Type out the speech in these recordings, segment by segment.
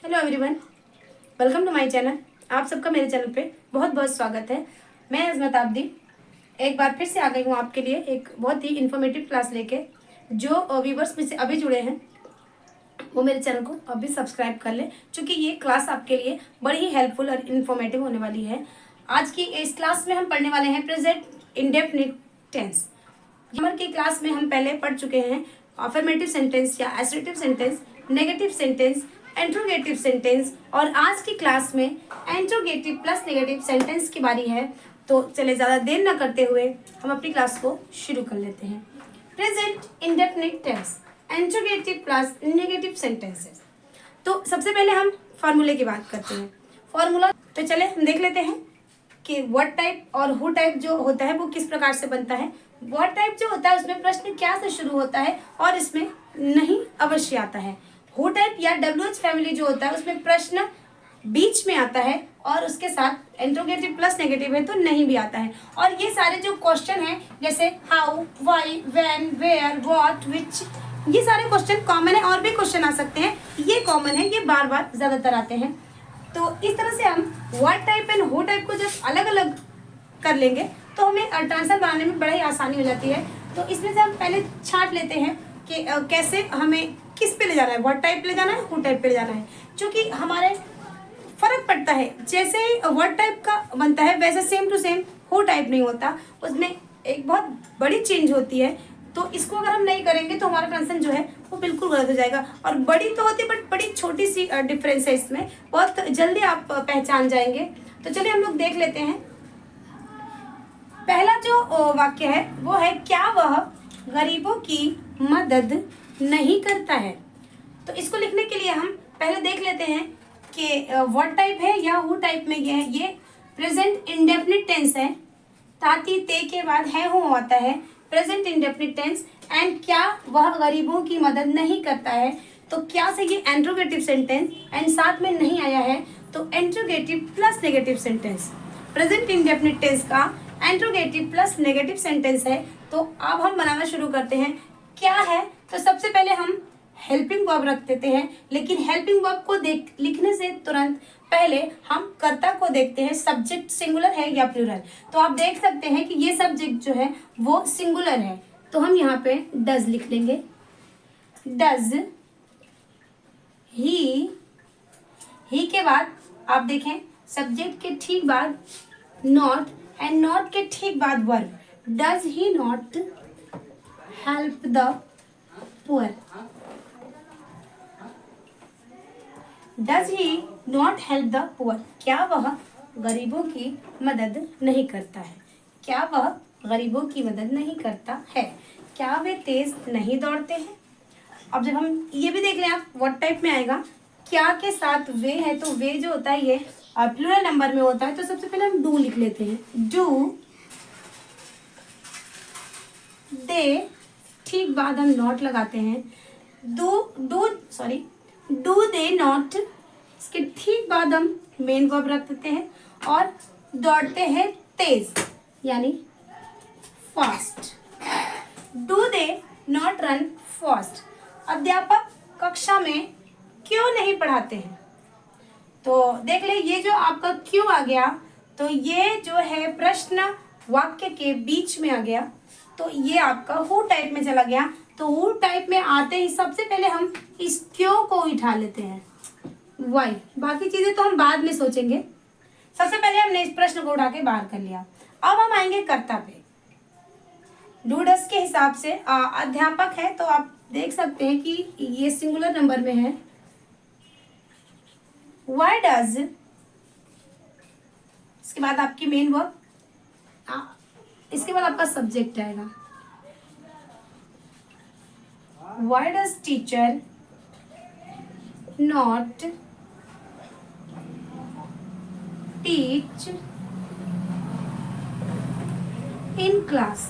Hello everyone, welcome to my channel. आप सबका मेरे चैनल पे बहुत बहुत स्वागत है। मैं अजमत आबदी एक बार फिर से आ गई हूँ आपके लिए एक बहुत ही इन्फॉर्मेटिव क्लास लेके। जो व्यूवर्स में से अभी जुड़े हैं वो मेरे चैनल को अभी सब्सक्राइब कर ले, क्योंकि ये क्लास आपके लिए बड़ी ही हेल्पफुल और इन्फॉर्मेटिव होने वाली है। आज की इस क्लास में हम पढ़ने वाले हैं प्रेजेंट इंडेफिनिट टेंस। ग्रामर की क्लास में हम पहले पढ़ चुके हैं अफर्मेटिव सेंटेंस या assertive sentence, negative sentence, interrogative sentence, और आज की क्लास में इंट्रोगेटिव प्लस नेगेटिव सेंटेंस की बारी है। तो चले ज़्यादा देर न करते हुए हम अपनी क्लास को शुरू कर लेते हैं। Present indefinite tense, interrogative plus negative sentences. तो सबसे पहले हम फॉर्मूले की बात करते हैं। फॉर्मूला तो चले हम देख लेते हैं कि व्हाट टाइप और हु टाइप जो होता है वो किस प्रकार से बनता है। व्हाट टाइप जो होता है उसमें प्रश्न क्या से शुरू होता है और इसमें नहीं अवश्य आता है। हु टाइप या WH फैमिली जो होता है उसमें प्रश्न बीच में आता है और उसके साथ इंट्रोगेटिव प्लस नेगेटिव है तो नहीं भी आता है। और ये सारे जो क्वेश्चन हैं जैसे how, why, when, where, what, which, ये सारे क्वेश्चन कॉमन है। और भी क्वेश्चन आ सकते हैं, ये कॉमन है, ये बार बार ज्यादातर आते हैं। तो इस तरह से हम what type and who type को जब अलग अलग कर लेंगे तो हमें ट्रांसफर बनाने में बड़ा ही आसानी हो जाती है। तो इसमें से हम पहले छांट लेते हैं कि कैसे हमें किस पे ले जाना है, व्हाट टाइप पे ले जाना है, हु टाइप पे ले जाना है। क्योंकि हमारे फर्क पड़ता है, जैसे ही व्हाट टाइप का बनता है वैसे same to same who type नहीं होता, उसमें एक बहुत बड़ी चेंज होती है। तो इसको अगर हम नहीं करेंगे तो हमारा ट्रांसलेशन जो है वो बिल्कुल गलत हो जाएगा। और बड़ी तो होती है बट बड़ी छोटी सी डिफरेंस है, इसमें बहुत जल्दी आप पहचान जाएंगे। तो चलिए हम लोग देख लेते हैं। पहला जो वाक्य है वो है, क्या वह गरीबों की मदद नहीं करता है। तो इसको लिखने के लिए हम पहले देख लेते हैं कि व्हाट टाइप है या हु टाइप में ये है। ये प्रेजेंट इंडेफिनिट टेंस है, ताती ते के बाद है हु आता है, प्रेजेंट इंडेफिनिट टेंस। एंड क्या वह गरीबों की मदद नहीं करता है, तो क्या से ये इंट्रोगेटिव सेंटेंस एंड साथ में नहीं आया है तो interrogative plus negative sentence. Present indefinite tense का इंट्रोगेटिव प्लस नेगेटिव सेंटेंस है। तो अब हम बनाना शुरू करते हैं। क्या है, तो सबसे पहले हम हेल्पिंग वर्ब रख देते हैं, लेकिन हेल्पिंग वर्ब को देख लिखने से तुरंत पहले हम कर्ता को देखते हैं, सब्जेक्ट सिंगुलर है या प्लूरल। तो आप देख सकते हैं कि ये सब्जेक्ट जो है वो सिंगुलर है, तो हम यहाँ पे डज लिख लेंगे। डज ही के बाद आप देखें सब्जेक्ट के ठीक बाद नॉट, एंड नॉट के ठीक बाद verb. Does he not help the poor. Does he not help the poor, क्या वह गरीबों की मदद नहीं करता है। क्या वह गरीबों की मदद नहीं करता है। क्या वे तेज नहीं दौड़ते हैं। अब जब हम ये भी देख लें आप, व्हाट टाइप में आएगा, क्या के साथ वे है तो वे जो होता है ये प्लूरल नंबर में होता है। तो सबसे पहले हम डू लिख लेते हैं। डू दे, ठीक बाद हम नॉट लगाते हैं। डू दे नॉट, इसके ठीक बाद हम मेन वर्ब रख देते हैं और दौड़ते हैं तेज यानी fast. Do they not run fast. अध्यापक कक्षा में क्यों नहीं पढ़ाते हैं। तो देख ले, ये जो आपका क्यों आ गया तो ये जो है प्रश्न वाक्य के बीच में आ गया, तो ये आपका हु टाइप में चला गया। तो हु टाइप में आते ही सबसे पहले हम इस क्यों को उठा लेते हैं, वाई। बाकी चीजें तो हम बाद में सोचेंगे, सबसे पहले हमने इस प्रश्न को उठा के बाहर कर लिया। अब हम आएंगे कर्ता पे। डू डस के हिसाब से अध्यापक है, तो आप देख सकते हैं कि ये सिंगुलर नंबर में है। व्हाई डज, इसके बाद आपकी मेन वर्ब, इसके बाद आपका सब्जेक्ट आएगा। Why does teacher not teach in class.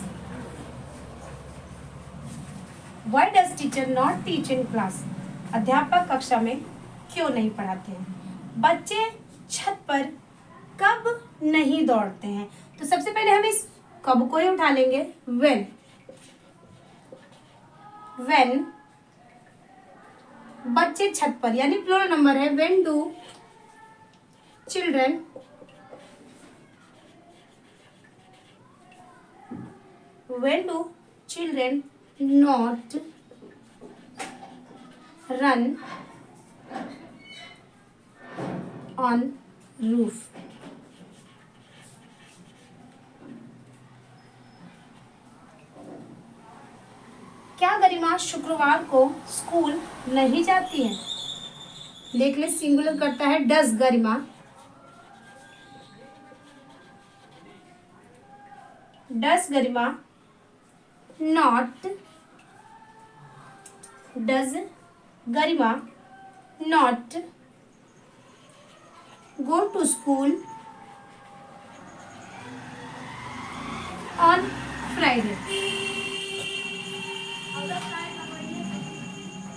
Why does teacher not teach in class, अध्यापक कक्षा में क्यों नहीं पढ़ाते हैं। बच्चे छत पर कब नहीं दौड़ते हैं। तो सबसे पहले हम इस कब को ही उठा लेंगे। व्हेन बच्चे छत पर, यानी प्लूरल नंबर है। When do children not run on roof. क्या गरिमा शुक्रवार को स्कूल नहीं जाती है? देख ले, सिंगुलर करता है does Garima. Does Garima not, does Garima not go to school on Friday?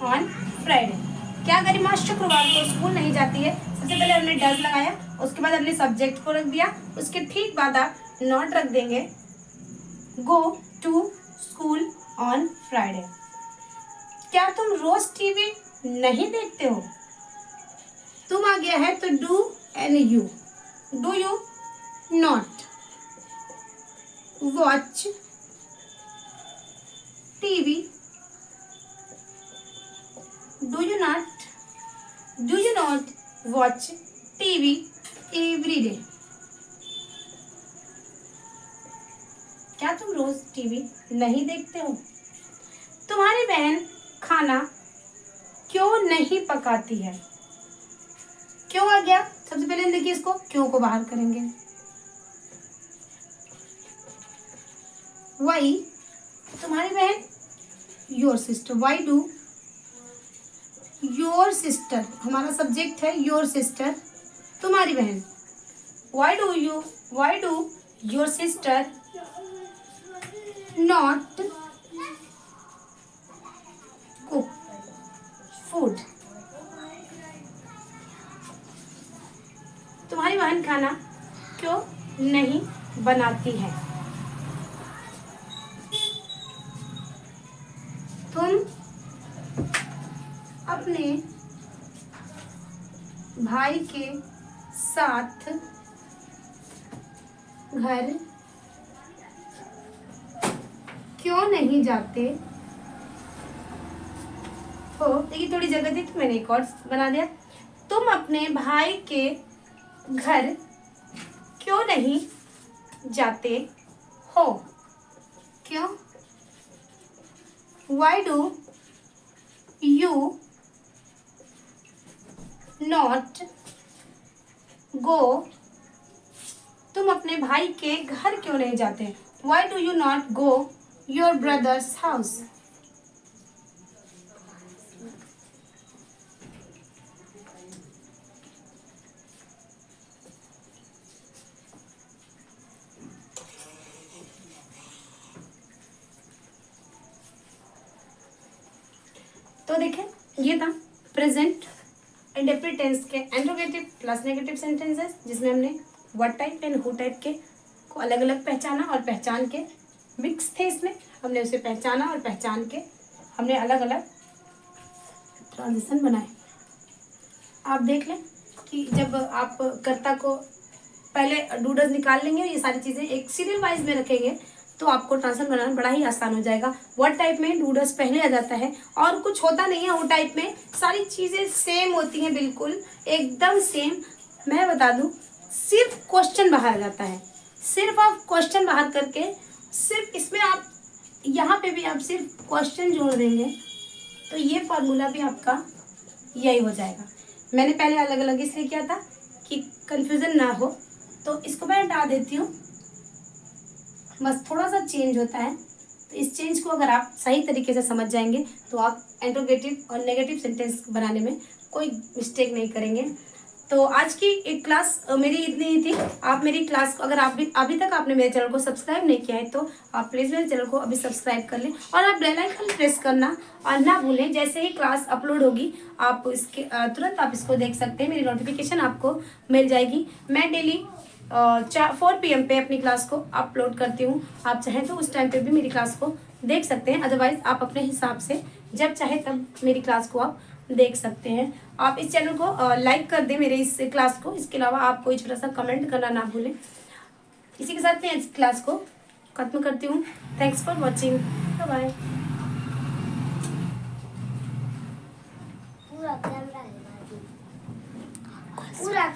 On Friday क्या गरिमा शुक्रवार को स्कूल नहीं जाती है? सबसे पहले हमने डज लगाया, उसके बाद हमने सब्जेक्ट को रख दिया, उसके ठीक बाद आप नॉट रख देंगे। Go to school on Friday. क्या तुम रोज टीवी नहीं देखते हो? तुम आ गया है तो do and you. Do you not watch TV? Do you not watch TV every day? क्या तुम रोज टीवी नहीं देखते हो? तुम्हारी बहन खाना क्यों नहीं पकाती है? क्यों आ गया? सबसे पहले देखिए इसको, क्यों को बाहर करेंगे। वाई तुम्हारी बहन, your sister. Why do your sister, हमारा सब्जेक्ट है योर सिस्टर, तुम्हारी बहन। Why do your sister not cook food? तुम्हारी बहन खाना क्यों नहीं बनाती है? तुम अपने भाई के साथ घर क्यों नहीं जाते हो? देखिए थोड़ी जगह थी तो मैंने एक और बना दिया। तुम अपने भाई के घर क्यों नहीं जाते हो? क्यों? Why do you not go? तुम अपने भाई के घर क्यों नहीं जाते? Why do you not go your brother's house? तो देखें, ये था प्रेजेंट इंडेफिनिट टेंस के इंट्रोगेटिव प्लस नेगेटिव सेंटेंसेस, जिसमें हमने what type and who type के को अलग अलग पहचाना और पहचान के मिक्स थे इसमें, हमने उसे पहचाना और पहचान के हमने अलग अलग ट्रांजिशन बनाए। आप देख लें कि जब आप कर्ता को पहले डूडल्स निकाल लेंगे और ये सारी चीज़ें एक सीरियल वाइज में रखेंगे तो आपको ट्रांसफर बनाना बड़ा ही आसान हो जाएगा। वर्ड टाइप में डूडल्स पहले आ जाता है और कुछ होता नहीं है। वो टाइप में सारी चीज़ें सेम होती हैं, बिल्कुल एकदम सेम। मैं बता दूं, सिर्फ क्वेश्चन बाहर आ जाता है। सिर्फ आप क्वेश्चन बाहर करके सिर्फ इसमें आप यहाँ पे भी आप सिर्फ क्वेश्चन जोड़ देंगे तो ये फॉर्मूला भी आपका यही हो जाएगा। मैंने पहले अलग अलग इसलिए किया था कि कंफ्यूजन ना हो, तो इसको मैं हटा देती हूँ। बस थोड़ा सा चेंज होता है, तो इस चेंज को अगर आप सही तरीके से समझ जाएंगे तो आप इंट्रोगेटिव और नेगेटिव सेंटेंस बनाने में कोई मिस्टेक नहीं करेंगे। तो आज की एक क्लास मेरी इतनी ही थी। आप मेरी क्लास को अगर आप भी अभी तक आपने मेरे चैनल को सब्सक्राइब नहीं किया है तो आप प्लीज़ मेरे चैनल को अभी सब्सक्राइब कर लें और आप बेल आइकन प्रेस करना और ना भूलें। जैसे ही क्लास अपलोड होगी आप इसके तुरंत आप इसको देख सकते हैं, मेरी नोटिफिकेशन आपको मिल जाएगी। मैं डेली 4 PM पे अपनी क्लास को अपलोड करती हूँ। आप चाहें तो उस टाइम पे भी मेरी क्लास को देख सकते हैं, अदरवाइज आप अपने हिसाब से जब चाहे तब मेरी क्लास को आप देख सकते हैं। आप इस चैनल को लाइक कर दें मेरे इस क्लास को। इसके अलावा आप कोई छोटा सा कमेंट करना ना भूलें। इसी के साथ मैं इस क्लास को खत्म करती हूँ। Thanks for watching. बाय। पूरा कैमरा है पूरा।